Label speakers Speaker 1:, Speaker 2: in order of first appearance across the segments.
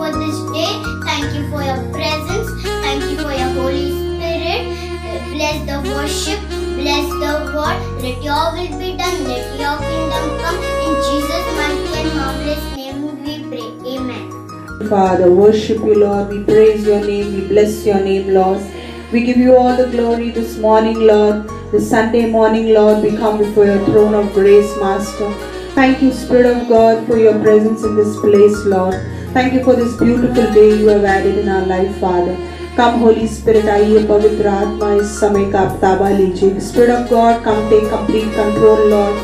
Speaker 1: for this day. Thank you for your presence. Thank you for your Holy Spirit. Bless the worship. Bless the word. Let your will be done. Let your kingdom come. In Jesus' mighty and marvelous name we pray. Amen.
Speaker 2: Father, worship you, Lord. We praise your name. We bless your name, Lord. We give you all the glory this morning, Lord. This Sunday morning, Lord, we come before your throne of grace, Master. Thank you, Spirit of God, for your presence in this place, Lord. Thank you for this beautiful day you have added in our life, Father. Come, Holy Spirit, आइए पवित्र आत्मा इस समय का ताबा लीजिए. Spirit of God, come take complete control, Lord.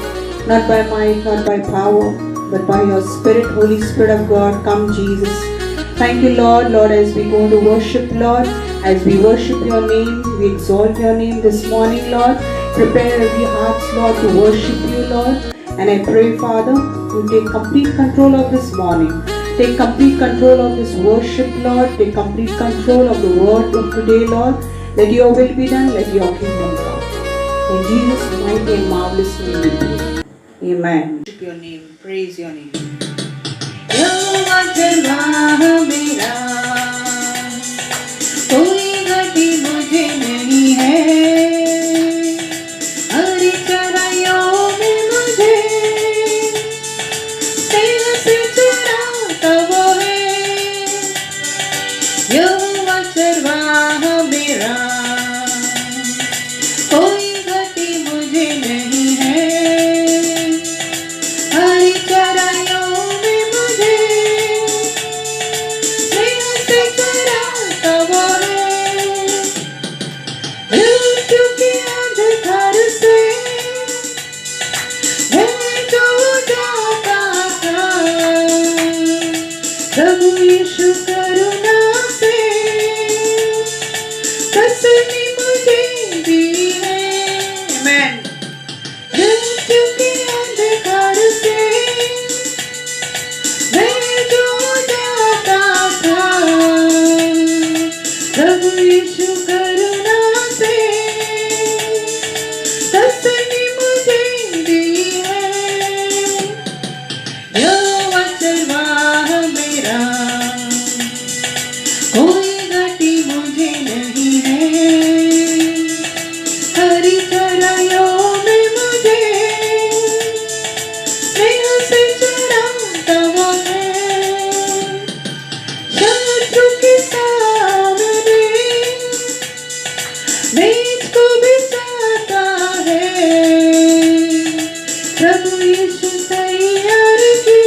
Speaker 2: Not by might, not by power, but by your Spirit, Holy Spirit of God. Come, Jesus. Thank you, Lord. Lord, as we go to worship, Lord, as we worship your name, we exalt your name this morning, Lord. Prepare every heart, Lord, to worship you, Lord. And I pray, Father, you take complete control of this morning. Take complete control of this worship, Lord. Take complete control of the word of today, Lord. Let your will be done. Let your kingdom come. In Jesus' mighty and marvelous name we pray. Amen. Worship your name. Praise your name.
Speaker 3: यहोवा चरवाह मेरा, कोई घटी मुझे नहीं है. हरी चराइयों में मुझे स्नेह से चराता वो है. यहोवा चरवाह मेरा, कोई घटी मुझे नहीं है. हरी चराइयों में मुझे स्नेह से चराता वो है. मृत्यु के अंधकार से मैं जो जाता था, प्रभु यीशु करुणा से कसनी मुझे दी है. Amen. मृत्यु के अंधकार से मैं जो जाता था, प्रभु यीशु करुणा से कसनी मुझे दी है. यहोवा चरवाह मेरा, कोई घटी मुझे नहीं है. हरी चराइयों में मुझे स्नेह से चराता वो है. शत्रु के सामने मेज को बिछाता है, प्रभु यीशु तैयार की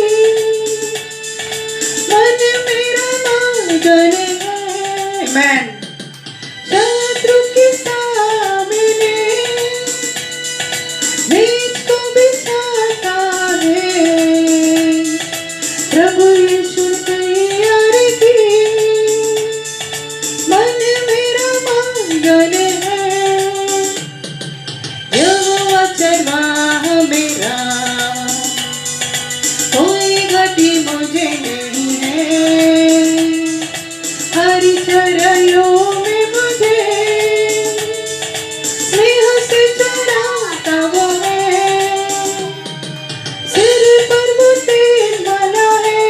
Speaker 3: मन मेरा मगन है. Amen. शत्रु के सामने मेज को बिछाता है, प्रभु यीशु तैयार की मन मेरा मगन है. यहोवा चरवाह मेरा, कोई घटी मुझे नहीं है. हरी चराइयों में मुझे स्नेह से चराता वो है. सिर पर वो तेल वाला है,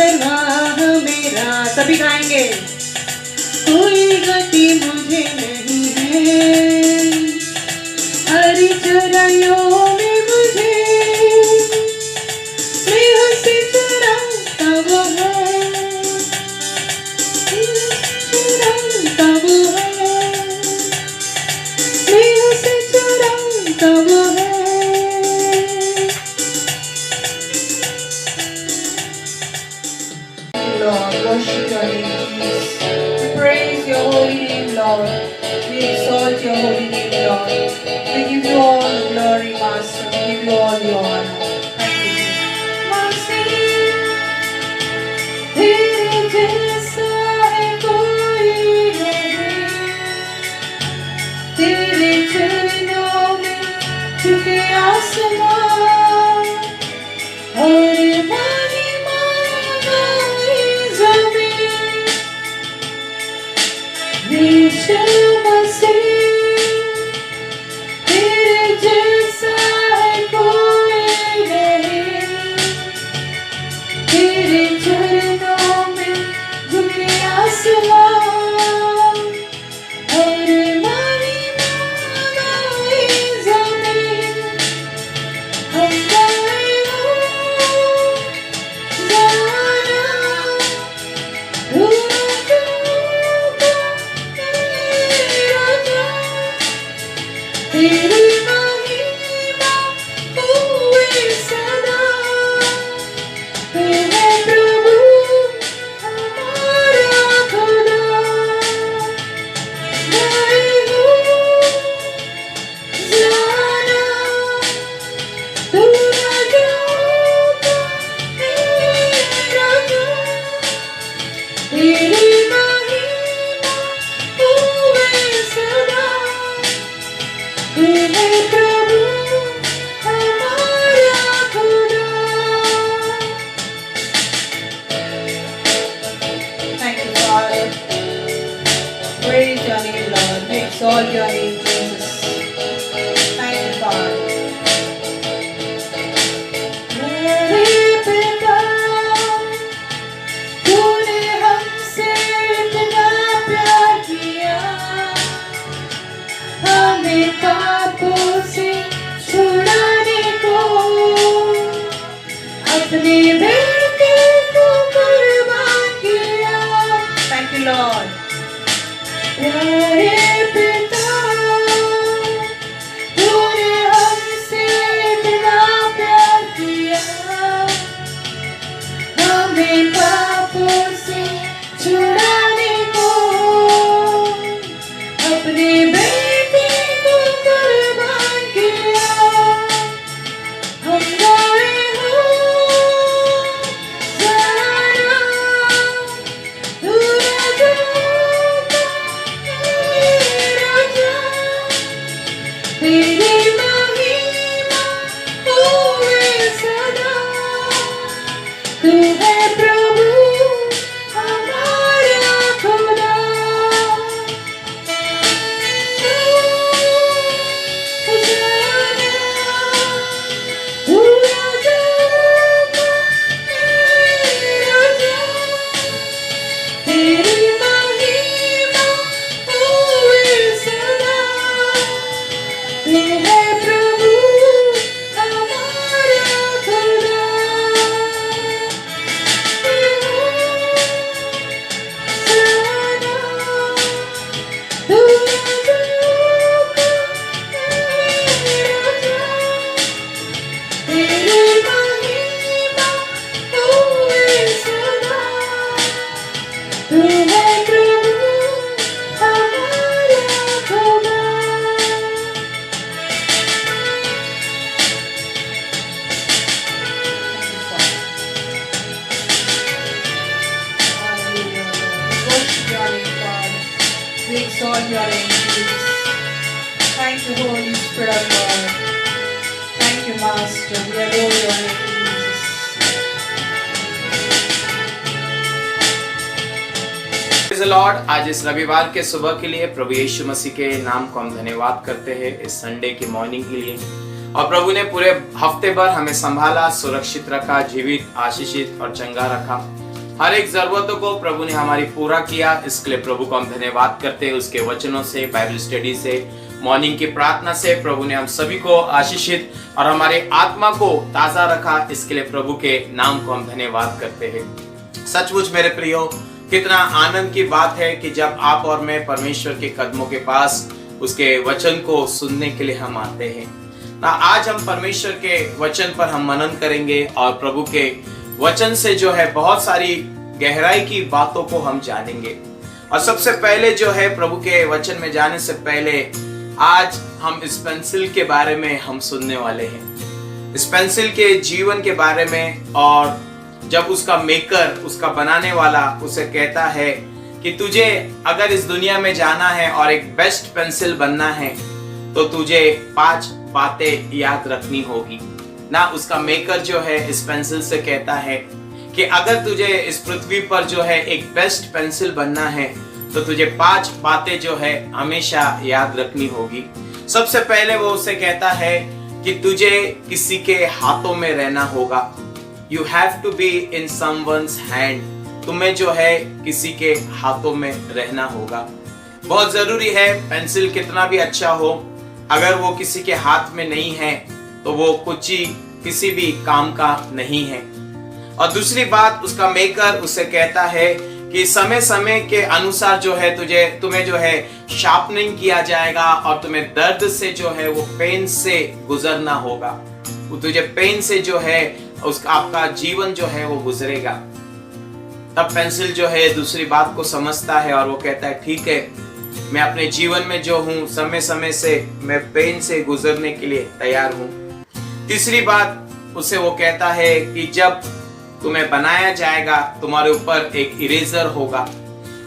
Speaker 3: परवाह मेरा, सभी गाएंगे। कोई गति मुझे नहीं है, हरी चराइयों में मुझे स्नेह से चराता वो है, चराता वो है, स्नेह से चराता वो है।
Speaker 2: Lord, worship your name, Jesus. We praise your holy name, Lord. We exalt your holy name, Lord. We give you all the glory, Master. We give you all the honor. Thank you, Jesus.
Speaker 3: तेरे जैसा है कोई नहीं, तेरे चरणों में झुके आसमान, और महिमा गाए ज़मीन। यीशु मसीह, तेरे जैसा है कोई नहीं, तेरे चरणों में झुके आसमान, और महिमा गाए ज़मीन। हम गाए जाना, तेरी महिमा हुए सदा। तू है प्रभु हमारा खुदा, गाए हो जाना, तू राजा का मेरा राजा। तेरी महिमा हुए सदा, तू है प्रभु हमारा खुदा।
Speaker 2: Thank you, Father. Praise your name, Lord. We exalt your name, Jesus. Thank you, Father.
Speaker 3: मेरे पिता, तूने हमसे इतना प्यार किया, हमें पापों से छुड़ाने को अपने बेटे को कुर्बान किया।
Speaker 2: Thank you, Lord.
Speaker 3: प्यारे पिता, तूने हमसे इतना प्यार किया, हमें पापों से छुड़ाने को अपने बेटे को कुर्बान किया। हम गाए हो जाना, तू राजा का राजा। तेरी महिमा होवे सदा, तू है प्रभु हमारा खुदा। तू राजा का राजा। तेरी महिमा होवे सदा, तू है प्रभु हमारा खुदा। तू राजा का राजा। तेरी महिमा होवे सदा, तू है प्रभु हमारा खुदा।
Speaker 2: Hallelujah, Lord. Worship your name, Father. We exalt your name, Jesus. Thank you, Holy Spirit of God. Thank you, Master. We adore your name, Jesus.
Speaker 4: Praise the Lord. आज इस रविवार के सुबह के लिए प्रभु यीशु मसीह के नाम को हम धन्यवाद करते हैं इस संडे की मॉर्निंग के लिए। और प्रभु ने पूरे हफ्ते भर हमें संभाला, सुरक्षित रखा, जीवित, आशीषित और चंगा रखा। हर एक जरूरतों को प्रभु ने हमारी पूरा किया। इसके लिए प्रभु को हम धन्यवाद करते हैं। उसके वचनों से, बाइबल स्टडी से, मॉर्निंग की प्रार्थना से प्रभु ने हम सभी को आशीषित और हमारे आत्मा को ताजा रखा। इसके लिए प्रभु के नाम को हम धन्यवाद करते हैं। सचमुच मेरे प्रियो, कितना आनंद की बात है कि जब आप और मैं परमेश्वर के कदमों के पास उसके वचन को सुनने के लिए हम आते हैं ना। आज हम परमेश्वर के वचन पर हम मनन करेंगे और प्रभु के वचन से जो है बहुत सारी गहराई की बातों को हम जानेंगे। और सबसे पहले जो है प्रभु के वचन में जाने से पहले आज हम इस पेंसिल के बारे में हम सुनने वाले हैं, इस पेंसिल के जीवन के बारे में। और जब उसका मेकर, उसका बनाने वाला उसे कहता है कि तुझे अगर इस दुनिया में जाना है और एक बेस्ट पेंसिल बनना है तो तुझे 5 बातें याद रखनी होगी ना। उसका मेकर जो है इस पेंसिल से कहता है कि अगर तुझे इस पृथ्वी पर जो है एक बेस्ट पेंसिल बनना है तो तुझे 5 बातें जो है हमेशा याद रखनी होगी। सबसे पहले वो उसे कहता है कि तुझे किसी के हाथों में रहना होगा। You have to be in someone's hand. तुम्हें जो है किसी के हाथों में रहना होगा। बहुत जरूरी है, पेंसिल कितना भी अच्छा हो, अगर वो किसी के हाथ में नहीं है तो वो कुछ ही किसी भी काम का नहीं है। और दूसरी बात, उसका मेकर उसे कहता है कि समय समय के अनुसार जो है तुम्हें जो है शार्पनिंग किया जाएगा और तुम्हें दर्द से जो है वो पेन से गुजरना होगा। वो तुझे पेन से जो है उसका आपका जीवन जो है वो गुजरेगा। तब पेंसिल जो है दूसरी बात को समझता है और वो कहता है ठीक है, मैं अपने जीवन में जो हूँ समय समय से मैं पेन से गुजरने के लिए तैयार हूँ। तीसरी बात उसे वो कहता है कि जब तुम्हें बनाया जाएगा तुम्हारे ऊपर एक इरेजर होगा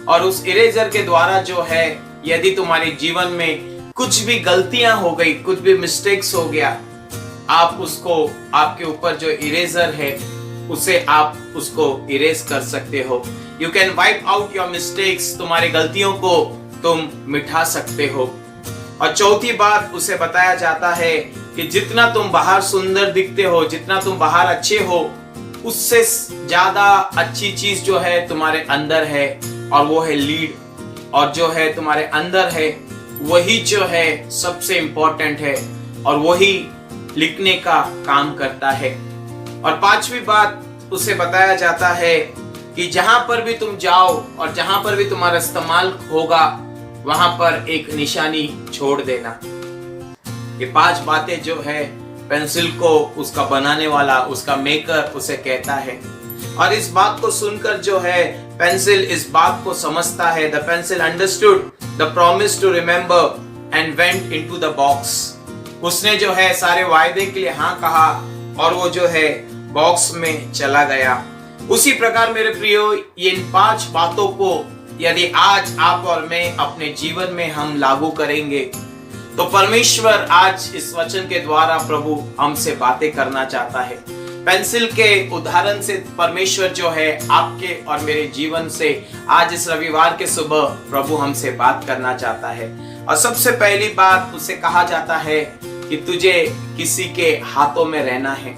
Speaker 4: और उस इरेजर के द्वारा जो है यदि तुम्हारे जीवन में कुछ भी गलतियां हो गई, कुछ भी मिस्टेक्स हो गया, आप उसको, आपके ऊपर जो इरेजर है उसे आप उसको इरेज कर सकते हो। You can wipe out your mistakes, तुम्हारी गलतियों को तुम मिटा सकते हो। और चौथी बात उसे बताया जाता है कि जितना तुम बाहर सुंदर दिखते हो, जितना तुम बाहर अच्छे हो, उससे ज्यादा अच्छी चीज जो है तुम्हारे अंदर है और वो है लीड। और जो है तुम्हारे अंदर है वही जो है सबसे इंपॉर्टेंट है और वही लिखने का काम करता है। और पांचवी बात उसे बताया जाता है कि जहां पर भी तुम जाओ और जहां पर भी तुम्हारा इस्तेमाल होगा वहां पर एक निशानी छोड़ देना। ये 5 बातें जो है पेंसिल को उसका बनाने वाला, उसका मेकर उसे कहता है। और इस बात को सुनकर जो है पेंसिल इस बात को समझता है। The pencil understood the promise to remember and went into the box. उसने जो है सारे वायदे के लिए हाँ कहा और वो जो है बॉक्स में चला गया। उसी प्रकार मेरे प्रियो, ये इन 5 बातों को यदि आज आप और मैं अपने जीवन में हम लागू करेंगे तो परमेश्वर आज इस वचन के द्वारा प्रभु हमसे बातें करना चाहता है। पेंसिल के उदाहरण से परमेश्वर जो है आपके और मेरे जीवन से आज इस रविवार के सुबह प्रभु हमसे बात करना चाहता है। और सबसे पहली बात उसे कहा जाता है कि तुझे किसी के हाथों में रहना है।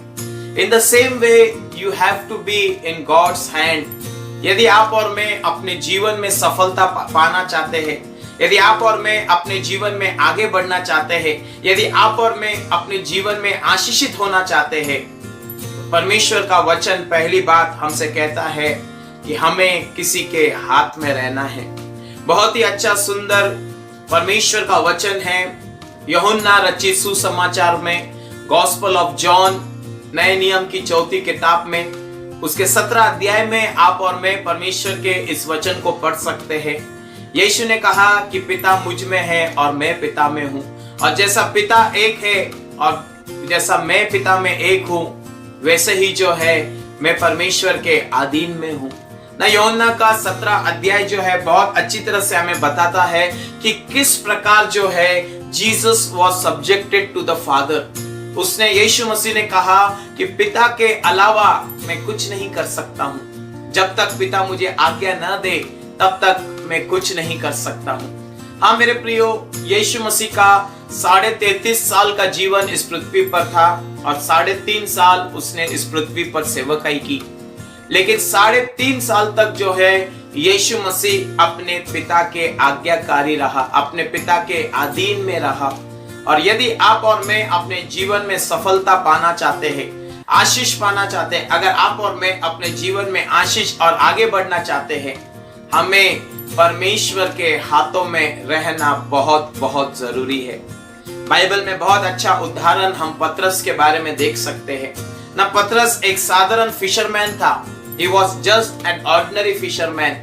Speaker 4: In the same way you have to be in God's hand. यदि आप और मैं अपने जीवन में सफलता पाना चाहते हैं, यदि आप और मैं अपने जीवन में आगे बढ़ना चाहते हैं, यदि आप और मैं अपने जीवन में आशीषित होना चाहते हैं, परमेश्वर का वचन पहली बात हमसे कहता है कि हमें किसी के हाथ में रहना है। बहुत ही अच्छा सुंदर परमेश्वर का वचन है। यूहन्ना रचित सुसमाचार में, गॉस्पेल ऑफ जॉन, नए नियम की 4th किताब में, उसके 17 अध्याय में आप और मैं परमेश्वर के इस वचन को पढ़ सकते हैं। यीशु ने कहा कि पिता मुझ में है और मैं पिता में हूँ, और जैसा पिता एक है और जैसा मैं पिता में एक हूँ, वैसे ही जो है मैं परमेश्वर के अधीन में हूँ ना। यूहन्ना का 17 अध्याय जो है बहुत अच्छी तरह से हमें बताता है कि किस प्रकार जो है Jesus was subjected to the father. उसने, यीशु मसीह ने कहा कि पिता के अलावा मैं कुछ नहीं कर सकता हूँ। जब तक पिता मुझे आज्ञा न दे तब तक मैं कुछ नहीं कर सकता हूँ। हाँ मेरे प्रियो, यीशु मसीह का 33.5 साल का जीवन इस पृथ्वी पर था और 3.5 साल उसने इस पृथ्वी पर सेवकाई की। लेकिन 3.5 साल तक जो है यीशु मसीह अपने पिता के आज्ञाकारी रहा, अपने पिता के अधीन में रहा। और यदि आप और मैं अपने जीवन में सफलता पाना चाहते हैं, आशीष पाना चाहते हैं, अगर आप और मैं अपने जीवन में आशीष और आगे बढ़ना चाहते हैं, हमें परमेश्वर के हाथों में रहना बहुत बहुत जरूरी है। बाइबल में बहुत अच्छा उदाहरण हम पतरस के बारे में देख सकते हैं ना। पतरस एक साधारण फिशरमैन था, he was just an ordinary fisherman।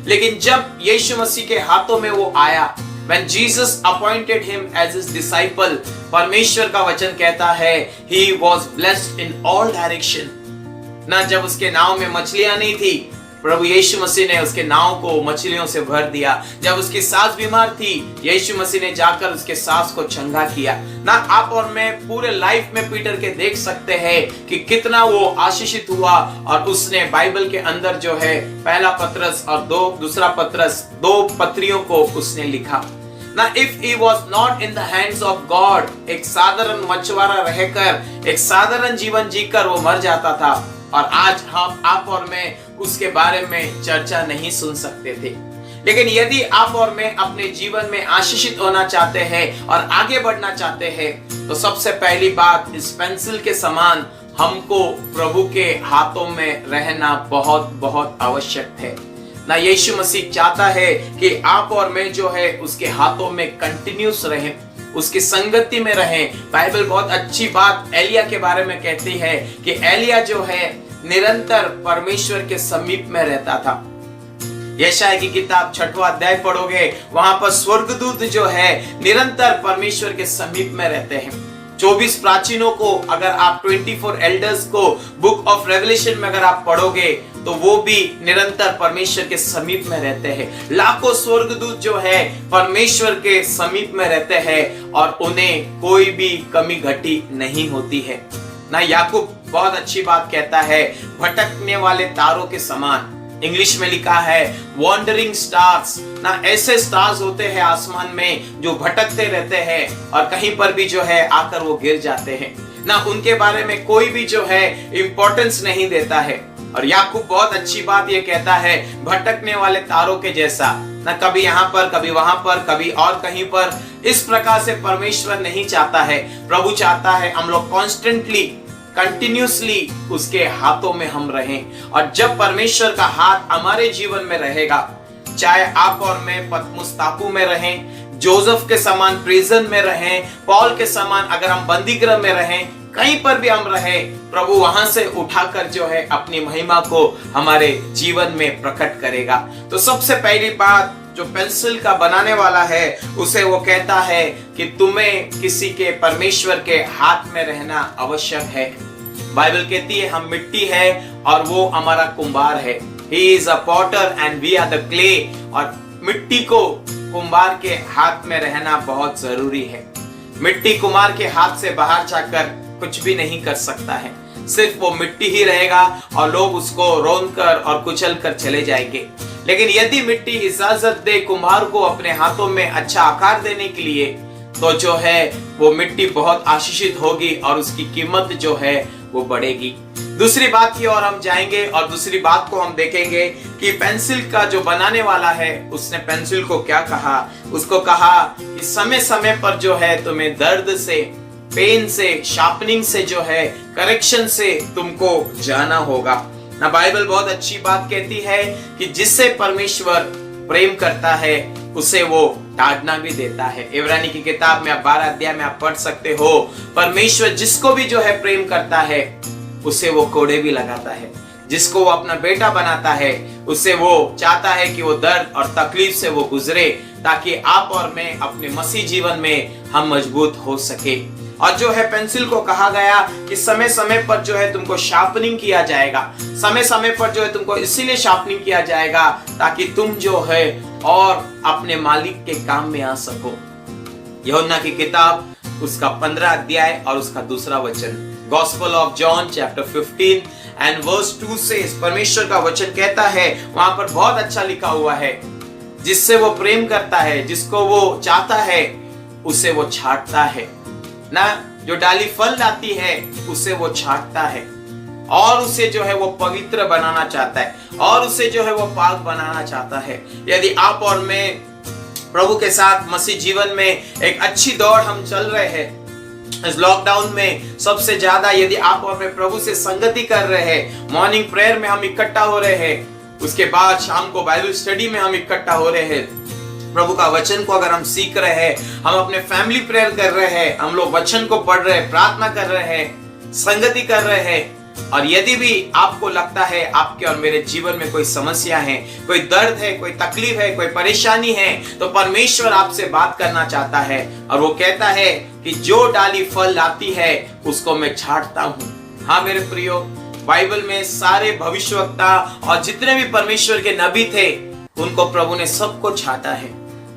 Speaker 4: लेकिन जब यीशु मसीह के हाथों में वो आया, when Jesus appointed him as his disciple, परमेश्वर का वचन कहता है he was blessed in all direction। ना जब उसके नाव में मछलियां नहीं थी, प्रभु यीशु मसीह ने उसके नाव को मछलियों से भर दिया। जब उसकी सास बीमार थी, यीशु मसीह ने जाकर उसके सास को चंगा किया ना। आप और मैं पूरे लाइफ में पीटर के देख सकते हैं कि कितना वो आशीषित हुआ। और उसने बाइबल के अंदर जो है पहला पतरस और दूसरा पतरस, 2 पत्रियों को उसने लिखा ना। If he was not in the hands of God, एक साधारण मछुआरा रहकर, एक साधारण जीवन जीकर वो मर जाता था। और आज हम, आप और मैं उसके बारे में चर्चा नहीं सुन सकते थे। लेकिन यदि आप और मैं अपने जीवन में आशीषित होना चाहते हैं और आगे बढ़ना चाहते हैं, तो सबसे पहली बात, इस पेंसिल के समान हमको प्रभु के हाथों में रहना बहुत बहुत आवश्यक है ना। यीशु मसीह चाहता है कि आप और मैं जो है उसके हाथों में कंटिन्यूस रहें, उसकी संगति में रहें। बाइबल बहुत अच्छी बात एलिया के बारे में कहती है कि एलिया जो है निरंतर परमेश्वर के समीप में रहता था। यशायाह की किताब 6वां अध्याय पढ़ोगे, वहां पर स्वर्गदूत जो है निरंतर परमेश्वर के समीप में रहते हैं। 24 प्राचीनों को अगर आप 24 एल्डर्स को बुक ऑफ रेवलेशन में अगर आप पढ़ोगे, तो वो भी निरंतर परमेश्वर के समीप में रहते हैं। लाखों स्वर्गदूत जो है परमेश्वर के समीप में रहते हैं और उन्हें कोई भी कमी घटी नहीं होती है ना। याकूब बहुत अच्छी बात कहता है, भटकने वाले तारों के समान, इंग्लिश में लिखा है वॉन्डरिंग स्टार्स ना। ऐसे स्टार्स होते हैं आसमान में जो भटकते रहते हैं और कहीं पर भी जो है आकर वो गिर जाते हैं ना। उनके बारे में कोई भी जो है इंपॉर्टेंस नहीं देता है। और याकूब बहुत अच्छी बात ये कहता है, भटकने वाले तारों के जैसा ना, कभी यहाँ पर, कभी वहां पर, कभी और कहीं पर। इस प्रकार से परमेश्वर नहीं चाहता है। प्रभु चाहता है हम लोग कॉन्स्टेंटली, कंटिन्यूसली उसके हाथों में हम रहें। और जब परमेश्वर का हाथ हमारे जीवन में रहेगा, चाहे आप और मैं पतमुस टापू में रहें, जोसेफ के समान प्रिजन में रहें, पॉल के समान अगर हम बंदीगृह में रहें, कहीं पर भी हम रहें, प्रभु वहां से उठाकर जो है अपनी महिमा को हमारे जीवन में प्रकट करेगा। तो सबसे पहली बात जो पेंसिल का बनाने वाला है, उसे वो कहता है कि तुम्हें किसी के, परमेश्वर के हाथ में रहना आवश्यक है। बाइबल कहती है हम मिट्टी है और वो हमारा कुम्हार है। He is a potter and we are the clay। और मिट्टी को कुम्हार के हाथ में रहना बहुत जरूरी है। मिट्टी कुम्हार के हाथ से बाहर जाकर कुछ भी नहीं कर सकता है, सिर्फ वो मिट्टी ही रहेगा और लोग उसको रौंद कर और कुचल कर चले जाएंगे। लेकिन यदि मिट्टी इजाजत दे कुम्हार को अपने हाथों में अच्छा आकार देने के लिए, तो जो है वो मिट्टी बहुत आशीषित होगी और उसकी कीमत जो है वो बढ़ेगी। दूसरी बात की ओर हम जाएंगे और दूसरी बात को हम देखेंगे कि पेंसिल का जो बनाने वाला है उसने पेंसिल को क्या कहा। उसको कहा कि समय समय पर जो है तुम्हें दर्द से, पेन से, शार्पनिंग से जो है, करेक्शन से तुमको जाना होगा ना। बाइबल बहुत अच्छी बात कहती है कि जिससे परमेश्वर प्रेम करता है उसे वो डांटना भी देता है। इब्रानी की किताब में 12 अध्याय में आप पढ़ सकते हो, परमेश्वर जिसको भी जो है प्रेम करता है उसे वो कोड़े भी लगाता है। जिसको वो अपना बेटा बनाता है उसे वो चाहता है कि वो दर्द और तकलीफ से वो गुजरे, ताकि आप और मैं अपने मसीह जीवन में हम मजबूत हो सके। और जो है पेंसिल को कहा गया कि समय समय पर जो है तुमको शार्पनिंग किया जाएगा। समय समय पर जो है तुमको इसीलिए शार्पनिंग किया जाएगा ताकि तुम जो है और अपने मालिक के काम में आ सको। यूहन्ना की किताब उसका 15 अध्याय और उसका 2 वचन, gospel of John chapter 15 and verse 2 से परमेश्वर का वचन कहता है, वहां पर बहुत अच्छा लिखा हुआ है, जिससे वो प्रेम करता है, जिसको वो चाहता है उसे वो छांटता है ना। जो डाली फल लाती है उसे वो छांटता है और उसे जो है वो पवित्र बनाना चाहता है, और उसे जो है वो पाक बनाना चाहता है। यदि आप और मैं प्रभु के साथ मसीह जीवन में एक अच्छी दौड़ हम चल रहे हैं, इस लॉकडाउन में सबसे ज्यादा यदि आप और मैं प्रभु से संगति कर रहे हैं, मॉर्निंग प्रेयर में हम इकट्ठा हो रहे हैं, उसके बाद शाम को बाइबल स्टडी में हम इकट्ठा हो रहे हैं, प्रभु का वचन को अगर हम सीख रहे हैं, हम अपने फैमिली प्रेयर कर रहे हैं, हम लोग वचन को पढ़ रहे हैं, प्रार्थना कर रहे हैं, संगति कर रहे हैं, और यदि भी आपको लगता है आपके और मेरे जीवन में कोई समस्या है, कोई दर्द है, कोई तकलीफ है, कोई परेशानी है, तो परमेश्वर आपसे बात करना चाहता है। और वो कहता है कि जो डाली फल लाती है उसको मैं छांटता हूँ। हाँ मेरे प्रियो, बाइबल में सारे भविष्यवक्ता और जितने भी परमेश्वर के नबी थे, उनको प्रभु ने सबको छांटा है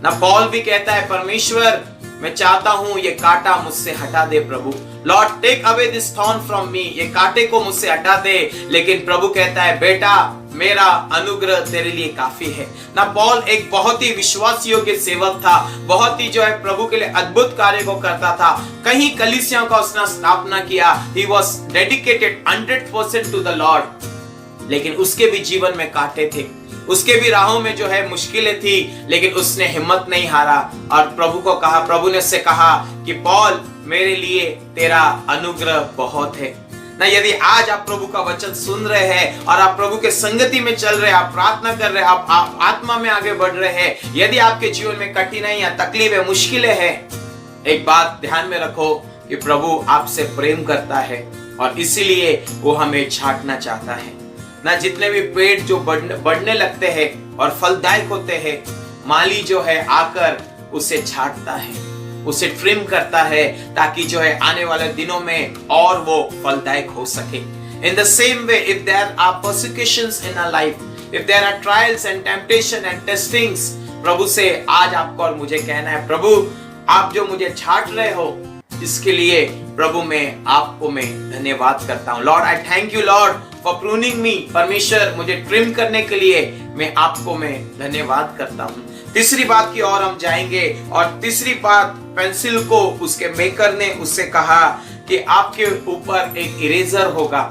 Speaker 4: ना। पौल भी कहता है, परमेश्वर मैं चाहता हूं ये कांटा मुझसे हटा दे प्रभु, Lord take away this thorn from me, ये कांटे को मुझसे हटा दे। लेकिन प्रभु कहता है, बेटा मेरा अनुग्रह तेरे लिए काफी है ना। पौल एक बहुत ही विश्वास योग्य सेवक था, बहुत ही जो है प्रभु के लिए अद्भुत कार्य को करता था, कहीं कलीसियाओं का उसने स्थापना किया, he was dedicated 100% to the Lord। लेकिन उसके भी जीवन में कांटे थे, उसके भी राहों में जो है मुश्किलें थी, लेकिन उसने हिम्मत नहीं हारा और प्रभु को कहा, प्रभु ने उससे कहा कि पौल मेरे लिए तेरा अनुग्रह बहुत है ना। यदि आज आप प्रभु का वचन सुन रहे हैं और आप प्रभु के संगति में चल रहे हैं, आप प्रार्थना कर रहे हैं, आप आत्मा में आगे बढ़ रहे हैं, यदि आपके जीवन में कठिनाई या तकलीफ है, मुश्किलें हैं, एक बात ध्यान में रखो कि प्रभु आपसे प्रेम करता है और इसीलिए वो हमें छांटना चाहता है ना। जितने भी पेड़ जो बढ़ने लगते हैं और फलदायक होते हैं, माली जो है आकर उसे छांटता है, उसे ट्रिम करता है, ताकि जो है आने वाले दिनों में और वो फलदायक हो सके। In the same way, if there are persecutions in our life, if there are trials and temptation and testings, प्रभु से आज आपको और मुझे कहना है, प्रभु आप जो मुझे छांट रहे हो इसके लिए प्रभु मैं आपको मैं धन्यवाद करता हूँ। Lord I thank you Lord for pruning me, परमेश्वर मुझे ट्रिम करने के लिए मैं आपको मैं धन्यवाद करता हूँ। तीसरी बात की ओर हम जाएंगे और तीसरी बात, पेंसिल को उसके मेकर ने उससे कहा कि आपके ऊपर एक इरेजर होगा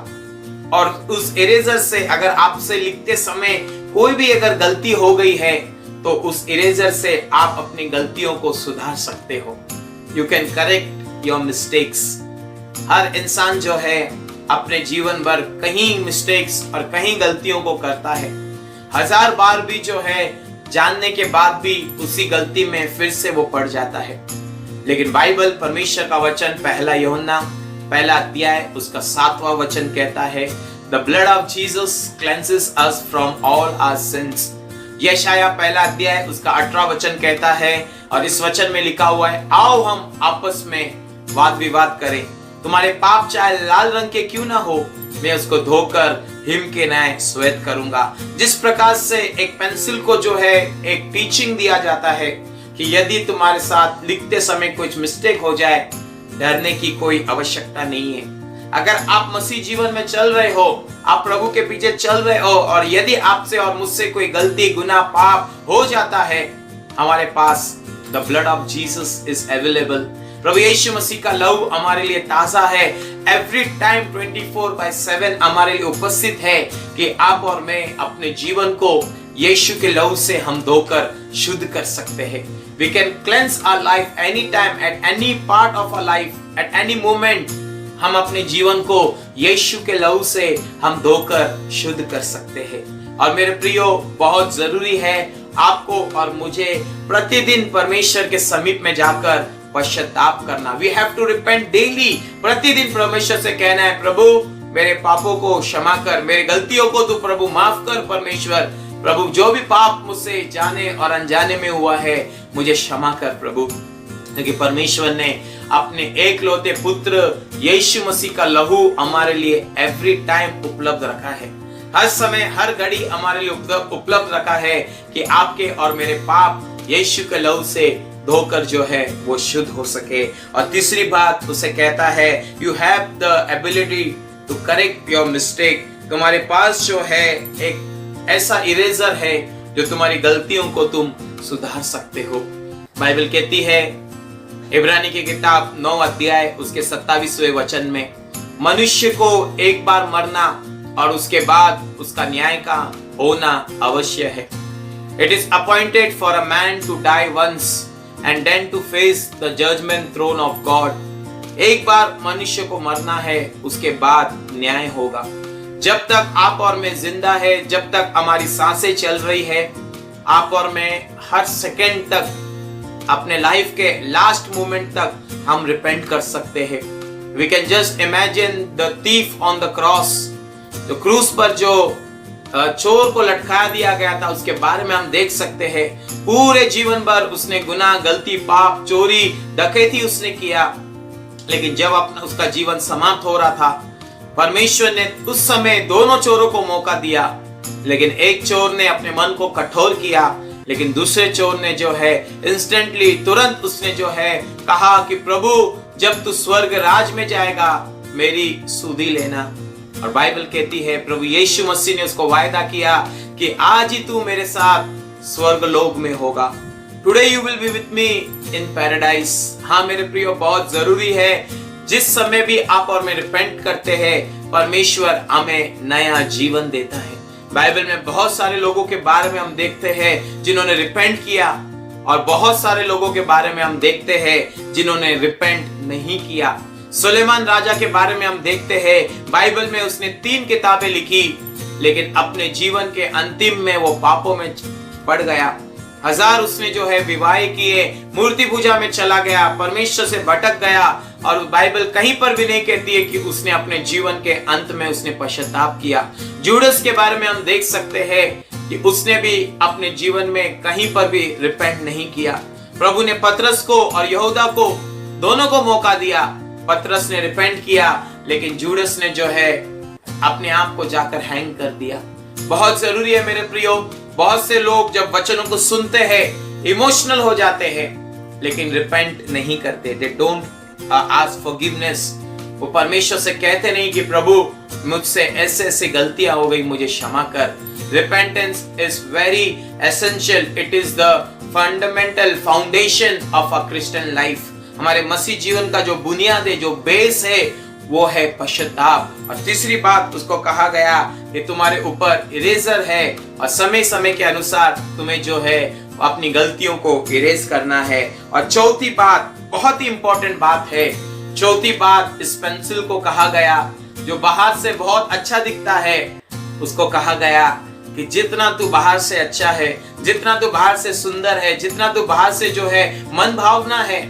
Speaker 4: और उस इरेजर से अगर आपसे लिखते समय कोई भी अगर गलती हो गई है तो उस इरेजर से आप अपनी गलतियों को सुधार सकते हो। You can correct your mistakes. हर इंसान जो है अपने जीवन भर कहीं मिस्टेक्स और कहीं गलतियों को करता है, 1000 बार भी जो है जानने के बाद भी उसी गलती में फिर से वो पड़ जाता है। लेकिन बाइबल परमेश्वर का वचन पहला यूहन्ना पहला अध्याय उसका 7वां वचन कहता है, The blood of Jesus cleanses us from all our sins। यशाया पहला अध्याय उसका 18वां वचन कहता है और इस वचन में लिखा हुआ है, आओ हम आपस में वाद विवाद करें, तुम्हारे पाप चाहे लाल रंग के क्यों ना हो, मैं उसको धोकर हिम के न्याय श्वेत करूंगा। जिस प्रकार से एक पेंसिल को जो है एक टीचिंग दिया जाता है कि यदि तुम्हारे साथ लिखते समय कुछ मिस्टेक हो जाए, डरने की कोई आवश्यकता नहीं है। अगर आप मसीह जीवन में चल रहे हो, आप प्रभु के पीछे चल रहे हो और यदि आपसे और मुझसे कोई गलती गुनाह पाप हो जाता है, हमारे पास the blood of Jesus is available. प्रभु यीशु मसीह का लहू हमारे लिए ताजा है, एवरी टाइम 24/7 हमारे लिए उपस्थित है कि आप और मैं अपने जीवन को यीशु के लहू से हम धोकर शुद्ध कर सकते हैं। We can cleanse our life anytime, at any part of our life, at any moment। हम अपने जीवन को यीशु के लहू से हम धोकर शुद्ध कर सकते हैं। और मेरे प्रियो, बहुत जरूरी है आपको और मुझे प्रतिदिन परमेश्वर के समीप में जाकर पश्चाताप करना। We have to repent daily। प्रतिदिन परमेश्वर से कहना है, प्रभु मेरे पापों को क्षमा कर, मेरे गलतियों को तू प्रभु माफ कर। परमेश्वर प्रभु जो भी पाप मुझसे जाने और अनजाने में हुआ है मुझे क्षमा कर प्रभु। क्योंकि परमेश्वर ने अपने एकलौते पुत्र यीशु मसीह का लहू हमारे लिए एवरी टाइम उपलब्ध रखा है, हर समय हर घड़ी हमारे लिए उपलब्ध रखा है कि आपके और मेरे पाप यीशु के लहू से धोकर जो है वो शुद्ध हो सके। और तीसरी बात उसे कहता है, you have the ability to correct your mistake. तुम्हारे पास जो है एक ऐसा इरेजर है जो तुम्हारी गलतियों को तुम सुधार सकते हो। बाइबल कहती है इब्रानी की किताब 9 अध्याय उसके 27वें वचन में, मनुष्य को एक बार मरना और उसके बाद उसका न्याय का होना अवश्य है। It is appointed for a man to die once and then to face the judgment throne of God. एक बार मनुष्य को मरना है, उसके बाद न्याय होगा। जब तक आप और मैं जिंदा है, जब तक हमारी सांसें चल रही है, आप और मैं हर सेकंड तक अपने लाइफ के लास्ट मोमेंट तक हम रिपेंट कर सकते हैं। We can just imagine the thief on the cross. तो क्रूस पर जो चोर को लटका दिया गया था, उसके बारे में हम देख सकते हैं। पूरे जीवन भर उसने गुनाह, गलती, पाप, चोरी, डकैती उसने किया, लेकिन जब अपना उसका जीवन समाप्त हो रहा था, परमेश्वर ने उस समय दोनों चोरों को मौका दिया, लेकिन एक चोर ने अपने मन को कठोर किया, लेकिन दूसरे चोर ने जो है इंस्टेंटली, तुरंत उसने जो है कहा कि प्रभु जब तू स्वर्ग राज में जाएगा मेरी सुधि लेना। और बाइबल कहती है प्रभु यीशु मसीह ने उसको वायदा किया कि आज ही तू मेरे साथ स्वर्ग लोक में होगा। Today you will be with me in paradise. हाँ मेरे प्रियो, बहुत जरूरी है जिस समय भी आप और मैं रिपेंट करते हैं, परमेश्वर हमें नया जीवन देता है। बाइबल में बहुत सारे लोगों के बारे में हम देखते हैं जिन्होंने रिपेंट किया, और बहुत सारे लोगों के बारे में हम देखते हैं जिन्होंने रिपेंट नहीं किया। सुलेमान राजा के बारे में हम देखते हैं, बाइबल में उसने 3 किताबें लिखी, लेकिन अपने जीवन के अंतिम में वो पापों में पड़ गया। 1000 उसने जो है विवाह किए, मूर्ति पूजा में चला गया, परमेश्वर से भटक गया, और बाइबल कहीं पर भी नहीं कहती है कि उसने अपने जीवन के अंत में उसने पश्चाताप किया। जूडस के बारे में हम देख सकते हैं कि उसने भी अपने जीवन में कहीं पर भी रिपेंट नहीं किया। प्रभु ने पतरस को और यहूदा को दोनों को मौका दिया। पतरस ने रिपेंट किया, लेकिन जूडस ने जो है अपने आप को जाकर हैंग कर दिया। बहुत जरूरी है मेरे प्रियो, बहुत से लोग जब वचनों को सुनते हैं इमोशनल हो जाते हैं, लेकिन रिपेंट नहीं करते। They don't ask forgiveness. वो परमेश्वर से कहते नहीं कि प्रभु मुझसे ऐसे ऐसे गलतियां हो गई, मुझे क्षमा कर। Repentance is very essential. It is the fundamental foundation of a Christian life. हमारे मसीह जीवन का जो बुनियाद है, जो बेस है, वो है पश्चाताप। और तीसरी बात उसको कहा गया कि तुम्हारे ऊपर इरेजर है, और समय समय के अनुसार तुम्हें जो है अपनी गलतियों को इरेज करना है। और चौथी बात बहुत ही इंपॉर्टेंट बात है। चौथी बात, इस पेंसिल को कहा गया जो बाहर से बहुत अच्छा दिखता है, उसको कहा गया कि जितना तू बाहर से अच्छा है, जितना तू बाहर से सुंदर है, जितना तू बाहर से जो है मन भावना है,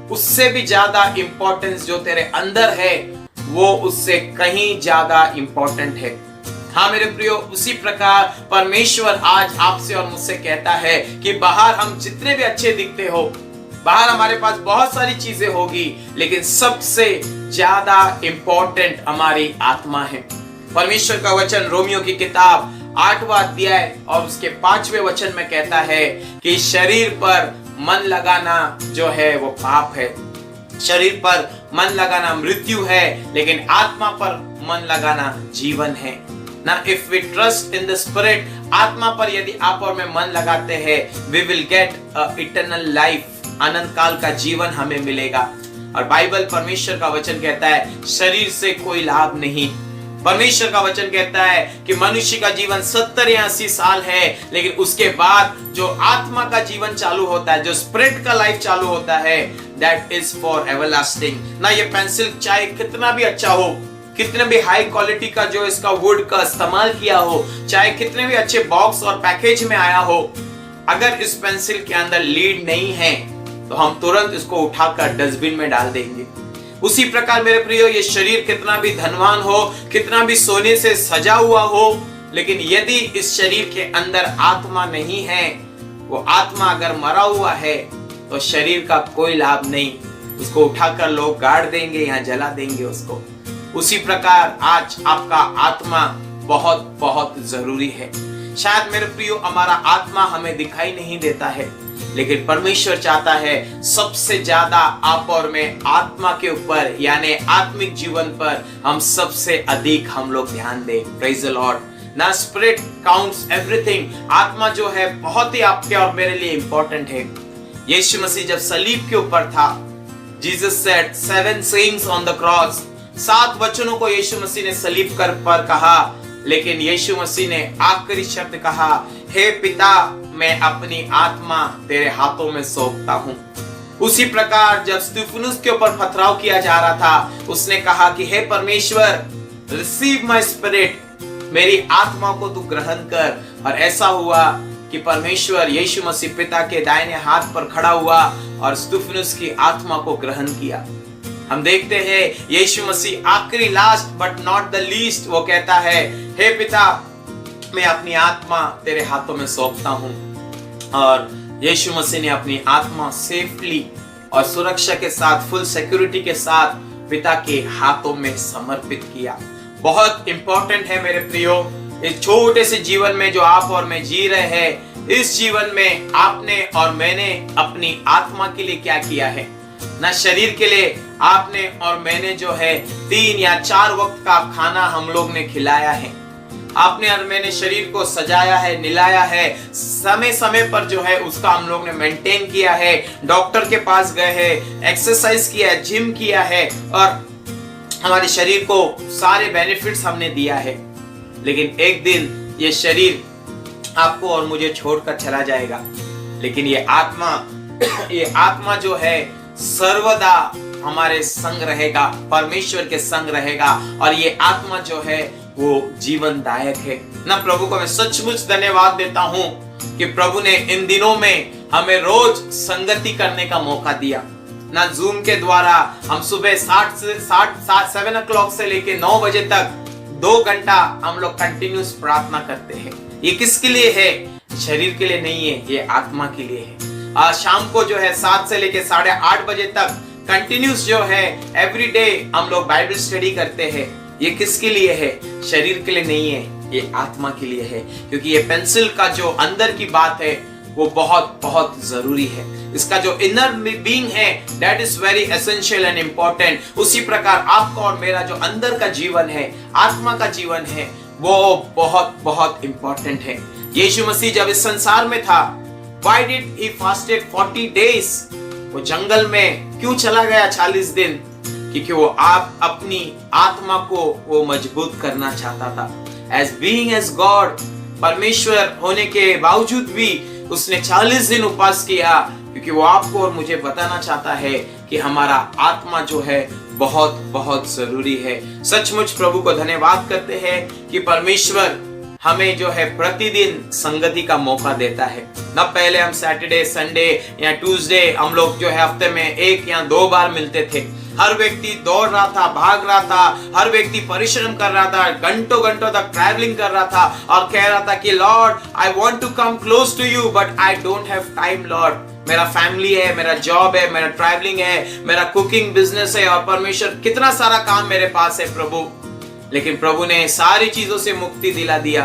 Speaker 4: उससे भी ज्यादा इंपॉर्टेंस जो तेरे अंदर है वो उससे कहीं ज्यादा इंपॉर्टेंट है। हाँ मेरे प्रियो, उसी प्रकार परमेश्वर आज आपसे और मुझसे कहता है कि बाहर हम जितने भी अच्छे दिखते हो, बाहर हमारे पास बहुत सारी चीजें होगी, लेकिन सबसे ज्यादा इंपॉर्टेंट हमारी आत्मा है। परमेश्वर का वचन रोमियो की किताब 8वां अध्याय और उसके 5वें वचन में कहता है कि शरीर पर मन लगाना जो है वो पाप है, शरीर पर मन लगाना मृत्यु है, लेकिन आत्मा पर मन लगाना जीवन है ना। If we trust in the spirit, आत्मा पर यदि आप और मैं मन लगाते हैं, we will get eternal life, अनंत काल का जीवन हमें मिलेगा। और बाइबल परमेश्वर का वचन कहता है शरीर से कोई लाभ नहीं। परमेश्वर का वचन कहता है कि मनुष्य का जीवन 70 या 80 साल है, लेकिन उसके बाद जो आत्मा का जीवन चालू होता है, जो स्पिरिट का लाइफ चालू होता है, दैट इज फॉर एवरलास्टिंग। ना ये पेंसिल चाहे कितना भी अच्छा हो, कितने भी हाई क्वालिटी का जो इसका वुड का इस्तेमाल किया हो, चाहे कितने भी अच्छे बॉक्स और पैकेज में आया हो, अगर इस पेंसिल के अंदर लीड नहीं है तो हम तुरंत इसको उठाकर डस्टबिन में डाल देंगे। उसी प्रकार मेरे प्रियो, ये शरीर कितना भी धनवान हो, कितना भी सोने से सजा हुआ हो, लेकिन यदि इस शरीर के अंदर आत्मा नहीं है, वो आत्मा अगर मरा हुआ है तो शरीर का कोई लाभ नहीं। उसको उठाकर लोग गाड़ देंगे या जला देंगे उसको। उसी प्रकार आज आपका आत्मा बहुत बहुत जरूरी है। शायद मेरे प्रियो हमारा आत्मा हमें दिखाई नहीं देता है, लेकिन परमेश्वर चाहता है सबसे ज्यादा आप और मैं आत्मा के ऊपर यानी आत्मिक जीवन पर हम सबसे अधिक हम लोग ध्यान दें। Praise the Lord. ना स्पिरिट काउंट्स एवरीथिंग। आत्मा जो है बहुत ही आपके और मेरे लिए इंपॉर्टेंट है। यीशु मसीह जब सलीब के ऊपर था, Jesus said 7 sayings on the cross, 7 वचनों को यीशु मसीह ने सलीब पर कहा, लेकिन यीशु मसीह ने आखिरी शब्द कहा, हे पिता, मैं अपनी आत्मा तेरे हाथों में सौंपता हूं। उसी प्रकार जब स्तिफनुस के ऊपर पथराव किया जा रहा था, उसने कहा कि हे परमेश्वर, रिसीव माय स्पिरिट, मेरी आत्मा को तू ग्रहण कर। और ऐसा हुआ कि परमेश्वर यीशु मसीह पिता के दाहिने हाथ पर खड़ा हुआ और स्तिफनुस की आत्मा को ग्रहण किया। हम देखते हैं यीशु मसीह आखिरी, last but not the least, वो कहता है, हे पिता, मैं अपनी आत्मा तेरे हाथों में सौंपता हूं। और यीशु मसीह ने अपनी आत्मा सेफली और सुरक्षा के साथ, फुल सिक्योरिटी के साथ पिता के हाथों में समर्पित किया। बहुत इंपॉर्टेंट है मेरे प्रियो, इस छोटे से जीवन में जो आप और मैं जी रहे हैं, इस जीवन में आपने और मैंने अपनी आत्मा के लिए क्या किया है। ना शरीर के लिए आपने और मैंने जो है 3 या 4 वक्त का खाना हम लोग ने खिलाया है। आपने और मैंने शरीर को सजाया है, निलाया है, समय समय पर जो है उसका हम लोग ने मेंटेन किया है, डॉक्टर के पास गए हैं, एक्सरसाइज किया है, जिम किया है और हमारे शरीर को सारे बेनिफिट्स हमने दिया है। लेकिन एक दिन ये शरीर आपको और मुझे छोड़कर चला जाएगा, लेकिन ये आत्मा जो है सर्वदा हमारे संग रहेगा, परमेश्वर के संग रहेगा। और ये आत्मा जो है वो जीवनदायक है ना। प्रभु को मैं सचमुच धन्यवाद देता हूं कि प्रभु ने इन दिनों में हमें रोज संगति करने का मौका दिया ना। जूम के द्वारा हम सुबह 7 o'clock से लेके 9 बजे तक 2 घंटा हम लोग कंटिन्यूस प्रार्थना करते हैं। ये किसके लिए है? शरीर के लिए नहीं है, ये आत्मा के लिए है। आज शाम को जो है 7 से लेके 8:30 बजे तक कंटिन्यूस जो है एवरी डे हम लोग बाइबल स्टडी करते हैं। ये किसके लिए है? शरीर के लिए नहीं है, ये आत्मा के लिए है। क्योंकि ये पेंसिल का जो अंदर की बात है वो बहुत बहुत जरूरी है। इसका जो इनर बीइंग है that is very essential and important. उसी प्रकार आपका और मेरा जो अंदर का जीवन है, आत्मा का जीवन है, वो बहुत बहुत इंपॉर्टेंट है। यीशु मसीह जब इस संसार में था, why did he fasted 40 days? वो जंगल में क्यों चला गया 40 दिन? क्योंकि वो आप अपनी आत्मा को वो मजबूत करना चाहता था। As being as God, परमेश्वर होने के बावजूद भी उसने 40 दिन उपवास किया, क्योंकि वो आपको और मुझे बताना चाहता है कि हमारा आत्मा जो है बहुत बहुत जरूरी है। सचमुच प्रभु को धन्यवाद करते हैं कि परमेश्वर हमें जो है प्रतिदिन संगति का मौका देता है ना। पहले हम सैटरडे, संडे या ट्यूसडे हम लोग जो है हफ्ते में 1 या 2 बार मिलते थे। हर व्यक्ति दौड़ रहा था, भाग रहा था, हर व्यक्ति परिश्रम कर रहा था, घंटों घंटों तक ट्रैवलिंग कर रहा था और कह रहा था कि Lord, I want to come close to you but I don't have time Lord. मेरा फैमिली है, मेरा जॉब है, मेरा ट्रैवलिंग है, मेरा कुकिंग बिजनेस है और परमेश्वर कितना सारा काम मेरे पास है प्रभु। लेकिन प्रभु ने सारी चीजों से मुक्ति दिला दिया,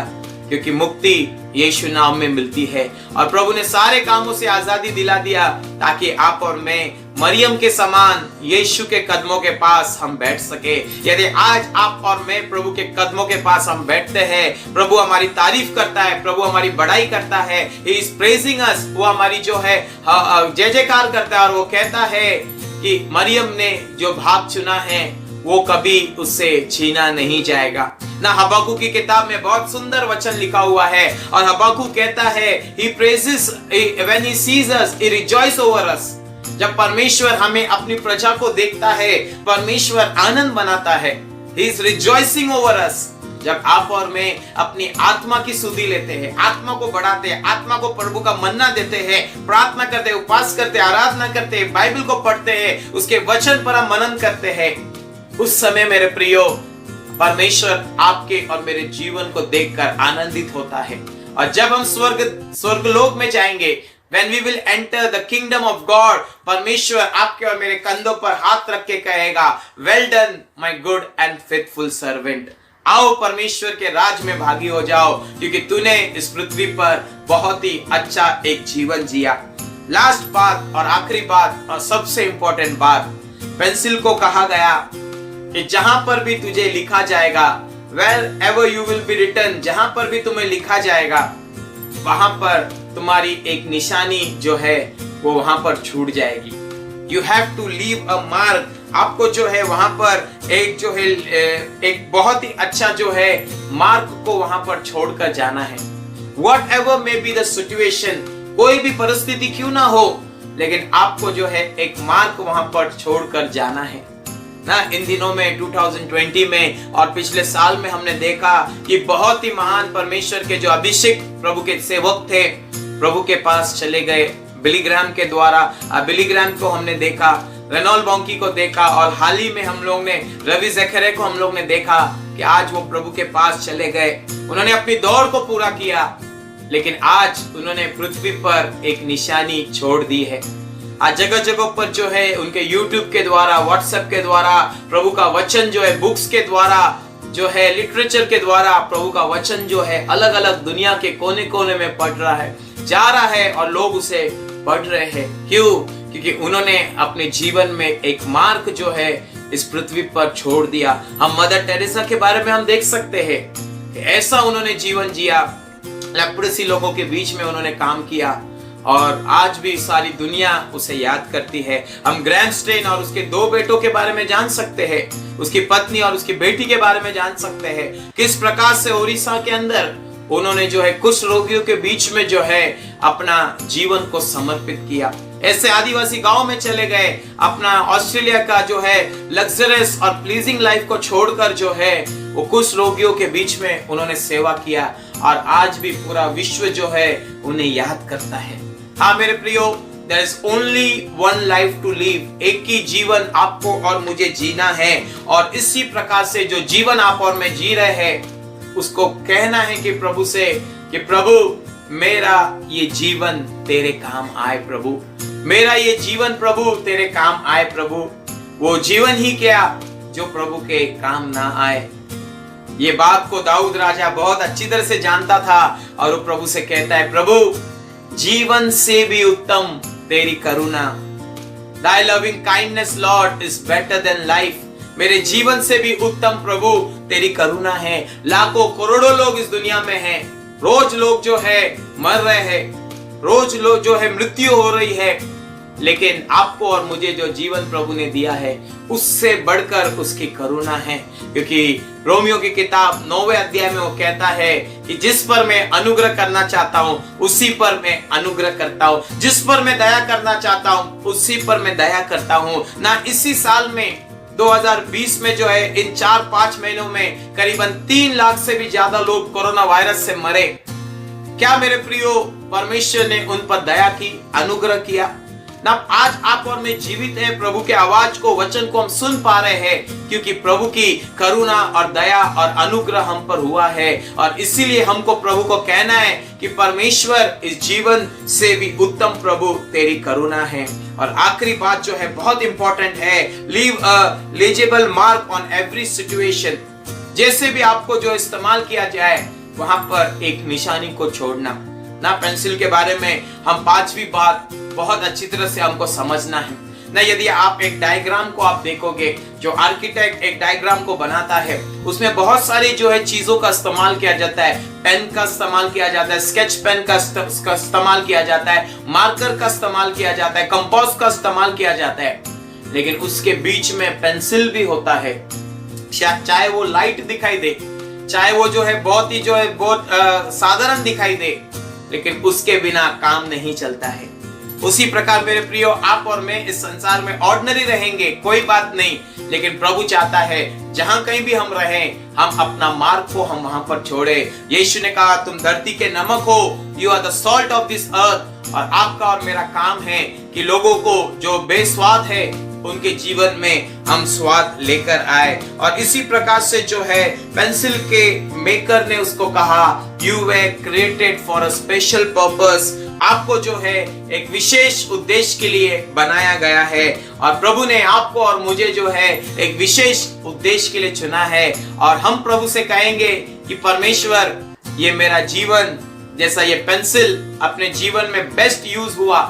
Speaker 4: क्योंकि मुक्ति यीशु नाम में मिलती है। और प्रभु ने सारे कामों से आजादी दिला दिया ताकि आप और मैं मरियम के समान यीशु के कदमों के पास हम बैठ सके। यदि आज आप और मैं प्रभु के कदमों के पास हम बैठते हैं, प्रभु हमारी तारीफ करता है, प्रभु हमारी बड़ाई करता है, He is praising us, वो हमारी जो है जय जयकार करता है और वो कहता है कि मरियम ने जो भाग चुना है वो कभी उससे छीना नहीं जाएगा ना। हबाकुक की किताब में बहुत सुंदर वचन लिखा हुआ है और हबाकुक कहता है he praises when he sees us, he rejoices over us। जब परमेश्वर हमें अपनी प्रजा को देखता है, परमेश्वर आनंद बनाता है, he is rejoicing over us। जब आप और मैं अपनी आत्मा की सुधि लेते हैं, आत्मा को बढ़ाते हैं, आत्मा को प्रभु का मन्ना देते हैं, प्रार्थना करते हैं, उपवास करते हैं, आराधना करते हैं, बाइबल को पढ़ते हैं, उसके वचन पर हम मनन करते हैं, उस समय मेरे प्रियो परमेश्वर आपके और मेरे जीवन को देखकर आनंदित होता है। और जब हम स्वर्गलोक में जाएंगे, when we will enter the kingdom of God, परमेश्वर आपके और मेरे कंधों पर हाथ रख के कहेगा, well done my good and faithful servant। आओ परमेश्वर के राज में भागी हो जाओ, क्योंकि तूने इस पृथ्वी पर बहुत ही अच्छा एक जीवन जिया। लास्ट बात और आखिरी बात और सबसे इंपॉर्टेंट बात, पेंसिल को कहा गया कि जहां पर भी तुझे लिखा जाएगा, wherever you will be written, जहां पर भी तुम्हें लिखा जाएगा, वहां पर तुम्हारी एक निशानी जो है वो वहां पर छूट जाएगी। You have to leave a mark, आपको जो है वहां पर एक जो है एक बहुत ही अच्छा जो है मार्ग को वहां पर छोड़कर जाना है। What ever may be the situation, कोई भी परिस्थिति क्यों ना हो, लेकिन आपको जो है एक मार्ग वहां पर छोड़कर जाना है ना। इन दिनों में 2020 में और पिछले साल में हमने देखा कि बहुत ही महान परमेश्वर के जो अभिषेक प्रभु के सेवक थे प्रभु के पास चले गए। बिली ग्राहम के द्वारा, बिली ग्राहम को हमने देखा, रेनॉल्ड बॉन्की को देखा, और हाल ही में हम लोग ने रवि जैकरे को हम लोग ने देखा कि आज वो प्रभु के पास चले गए। उन्होंने अपनी दौड़ को पूरा किया, लेकिन आज उन्होंने पृथ्वी पर एक निशानी छोड़ दी है। आज जगह जगह पर जो है उनके यूट्यूब के द्वारा, व्हाट्सएप के द्वारा प्रभु का वचन जो है, बुक्स के द्वारा जो है, लिटरेचर के द्वारा प्रभु का वचन जो है अलग अलग दुनिया के कोने कोने में पढ़ रहा है, जा रहा है, और लोग उसे पढ़ रहे हैं। क्यों? क्योंकि उन्होंने अपने जीवन में एक मार्ग जो है इस पृथ्वी पर छोड़ दिया। हम मदर टेरेसा के बारे में हम देख सकते हैं, ऐसा उन्होंने जीवन जिया, लेप्रोसी लोगों के बीच में उन्होंने काम किया, और आज भी सारी दुनिया उसे याद करती है। हम ग्रैहम स्टेन और उसके 2 बेटों के बारे में जान सकते हैं, उसकी पत्नी और उसकी बेटी के बारे में जान सकते हैं, किस प्रकार से उड़ीसा के अंदर उन्होंने जो है कुष्ठ रोगियों के बीच में जो है अपना जीवन को समर्पित किया। ऐसे आदिवासी गांव में चले गए, अपना ऑस्ट्रेलिया का जो है लग्जरियस और प्लीजिंग लाइफ को छोड़कर जो है वो कुष्ठ रोगियों के बीच में उन्होंने सेवा किया, और आज भी पूरा विश्व जो है उन्हें याद करता है। हाँ मेरे प्रियो, there is only one life to live। एक ही जीवन आपको और मुझे जीना है, और इसी प्रकार से जो जीवन आप और मैं जी रहे हैं उसको कहना है कि प्रभु से कि प्रभु मेरा ये जीवन तेरे काम आए, प्रभु मेरा ये जीवन प्रभु तेरे काम आए। प्रभु वो जीवन ही क्या जो प्रभु के काम ना आए। ये बात को दाऊद राजा बहुत अच्छी तरह से जानता था, और वो प्रभु से कहता है, प्रभु जीवन से भी उत्तम तेरी करुणा, Thy loving kindness Lord is better than life। मेरे जीवन से भी उत्तम प्रभु तेरी करुणा है। लाखों करोड़ों लोग इस दुनिया में हैं, रोज लोग जो है मर रहे हैं, रोज लोग जो है मृत्यु हो रही है, लेकिन आपको और मुझे जो जीवन प्रभु ने दिया है उससे बढ़कर उसकी करुणा है। क्योंकि रोमियो की किताब 9वें अध्याय में वो कहता है कि जिस पर मैं अनुग्रह करना चाहता हूँ उसी पर मैं अनुग्रह करता हूँ, जिस पर मैं दया करना चाहता हूँ उसी पर मैं दया करता हूँ। ना इसी साल में 2020 में जो है इन 4-5 महीनों में करीबन 3 लाख से भी ज्यादा लोग कोरोना वायरस से मरे। क्या मेरे प्रियो परमेश्वर ने उन पर दया की, अनुग्रह किया ना? आज आप और मैं जीवित हैं, प्रभु के आवाज को, वचन को हम सुन पा रहे हैं, क्योंकि प्रभु की करुणा और दया और अनुग्रह हम पर हुआ है। और इसीलिए हमको प्रभु को कहना है कि परमेश्वर इस जीवन से भी उत्तम प्रभु तेरी करुणा है। और आखिरी बात जो है बहुत इंपॉर्टेंट है, leave a legible mark on every situation. जैसे भी आपको जो इस्तेमाल किया जाए वहां पर एक निशानी को छोड़ना ना। पेंसिल के बारे में हम 5वीं बात बहुत अच्छी तरह से हमको समझना है ना। यदि आप एक डायग्राम को आप देखोगे, जो आर्किटेक्ट एक डायग्राम को बनाता है उसमें बहुत सारी जो है चीजों का इस्तेमाल किया जाता है। पेन का इस्तेमाल किया जाता है, स्केच पेन का इस्तेमाल किया जाता है, मार्कर का इस्तेमाल किया जाता है, कंपास का इस्तेमाल किया जाता है, लेकिन उसके बीच में पेंसिल भी होता है। चाहे वो लाइट दिखाई दे, चाहे वो जो है बहुत ही जो है बहुत साधारण दिखाई दे, लेकिन उसके बिना काम नहीं चलता है। उसी प्रकार मेरे प्रियो, आप और मैं इस संसार में ऑर्डिनरी रहेंगे, कोई बात नहीं, लेकिन प्रभु चाहता है जहां कहीं भी हम रहें, हम अपना मार्ग को हम वहां पर छोड़े। यीशु ने कहा तुम धरती के नमक हो, you are the salt of this earth. और आपका और मेरा काम है कि लोगों को जो बेस्वाद है उनके जीवन में हम स्वाद लेकर आए। और इसी प्रकार से जो है पेंसिल के मेकर ने उसको कहा, you were created for a special purpose. आपको जो है एक विशेष उद्देश्य के लिए बनाया गया है, और प्रभु ने आपको और मुझे जो है एक विशेष उद्देश्य के लिए चुना है। और हम प्रभु से कहेंगे कि परमेश्वर, ये मेरा जीवन, जैसा ये पेंसिल अपने जीवन में बेस्ट यूज हुआ,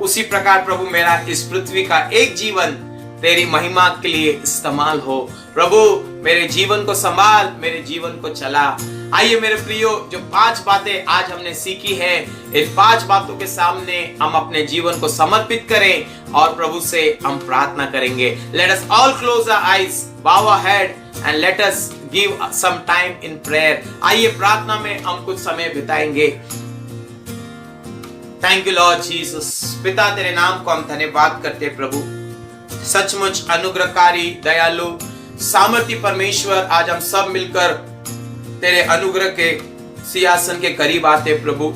Speaker 4: उसी प्रकार प्रभु मेरा इस पृथ्वी का एक जीवन तेरी महिमा के लिए इस्तेमाल हो। प्रभु मेरे जीवन को संभाल, मेरे जीवन को चला। आइए मेरे प्रियो, जो 5 बातें आज हमने सीखी है, इन 5 बातों के सामने हम अपने जीवन को समर्पित करें और प्रभु से हम प्रार्थना करेंगे। Let us all close our eyes, bow our head and let us give some time in prayer। आइए प्रार्थना में हम कुछ समय बिताएंगे। Thank you Lord Jesus. पिता, तेरे नाम को हम धन्यवाद करते प्रभु। सचमुच अनुग्रहकारी, दयालु, सामर्थी परमेश्वर, आज हम सब मिलकर तेरे अनुग्रह के सिंहासन के करीब आते प्रभु।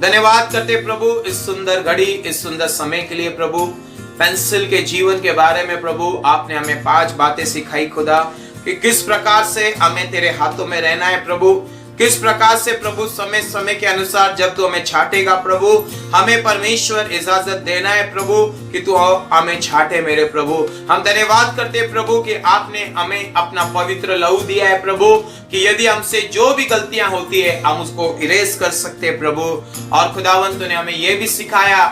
Speaker 4: धन्यवाद करते प्रभु इस सुंदर घड़ी, इस सुंदर समय के लिए प्रभु। पेंसिल के जीवन के बारे में प्रभु आपने हमें 5 बातें सिखाई खुदा, कि किस प्रकार से हमें तेरे हाथों में रहना है प्रभु। किस प्रकार से प्रभु समय समय के अनुसार जब तू हमें छाटेगा प्रभु, हमें परमेश्वर इजाजत देना है प्रभु कि तू हमें छाटे मेरे प्रभु। हम धन्यवाद करते प्रभु कि आपने हमें अपना पवित्र लहू दिया है प्रभु, कि यदि हमसे जो भी गलतियां होती है हम उसको इरेज कर सकते हैं प्रभु। और खुदावंत ने हमें यह भी सिखाया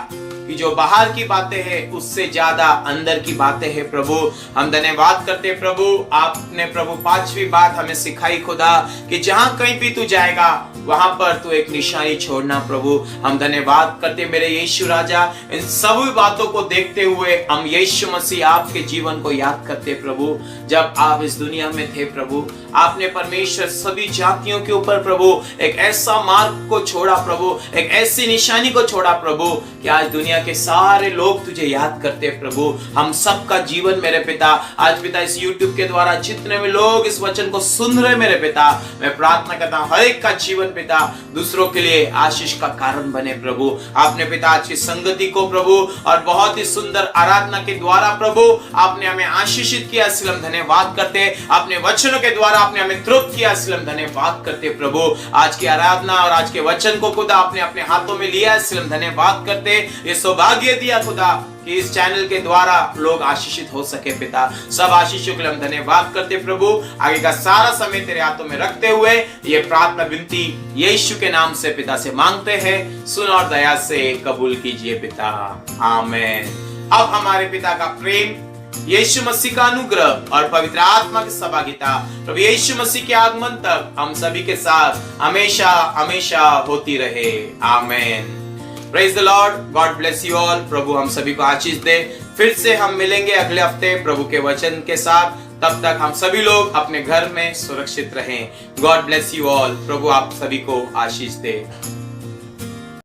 Speaker 4: कि जो बाहर की बातें हैं उससे ज्यादा अंदर की बातें हैं प्रभु। हम धन्यवाद करते प्रभु, आपने प्रभु 5वीं बात हमें सिखाई खुदा, कि जहां कहीं भी तू जाएगा वहां पर तू एक निशानी छोड़ना प्रभु। हम धन्यवाद करते मेरे यीशु राजा, इन सभी बातों को देखते हुए हम यीशु मसीह आपके जीवन को याद करते प्रभु। जब आप इस दुनिया में थे प्रभु, आपने परमेश्वर सभी जातियों के ऊपर प्रभु एक ऐसा मार्ग को छोड़ा प्रभु, एक ऐसी निशानी को छोड़ा प्रभु, कि आज दुनिया के सारे लोग तुझे याद करते प्रभु। हम सबका जीवन मेरे पिता, आज पिता इस YouTube के द्वारा जितने भी लोग इस वचन को सुन रहे मेरे पिता, मैं प्रार्थना करता हूं हर एक का जीवन पिता दूसरों के लिए आशीष का कारण बने प्रभु। आपने पिता आज की संगति को प्रभु और बहुत ही सुंदर आराधना के द्वारा प्रभु आपने हमें आशीषित किया, इसलिए हम धन्यवाद करते। अपने वचनों के द्वारा आपने हमें तृप्त किया, इसलिए हम धन्यवाद करते प्रभु। आज की आराधना और आज के वचन को खुदा आपने अपने हाथों में लिया, इसलिए हम धन्यवाद करते। ये सौभाग्य दिया खुदा कि इस चैनल के द्वारा लोग आशीषित हो सके पिता। सब आशीषों के लिए हम धन्यवाद करते प्रभु। आगे का सारा समय तेरे हाथों में रखते हुए ये प्रार्थना विनती यीशु के नाम से पिता से मांगते हैं, सुन और दया से कबूल कीजिए पिता, आमीन। अब हमारे पिता का प्रेम, यीशु मसीह का अनुग्रह और पवित्र आत्मा की सहभागिता प्रभु यीशु मसीह के आगमन तक हम सभी के साथ हमेशा हमेशा होती रहे, आमीन। Praise the Lord, God bless you all। प्रभु हम सभी को आशीष दे। फिर से हम मिलेंगे अगले हफ्ते प्रभु के वचन के साथ। तब तक हम सभी लोग अपने घर में सुरक्षित रहें। God bless you all। प्रभु आप सभी को आशीष दे।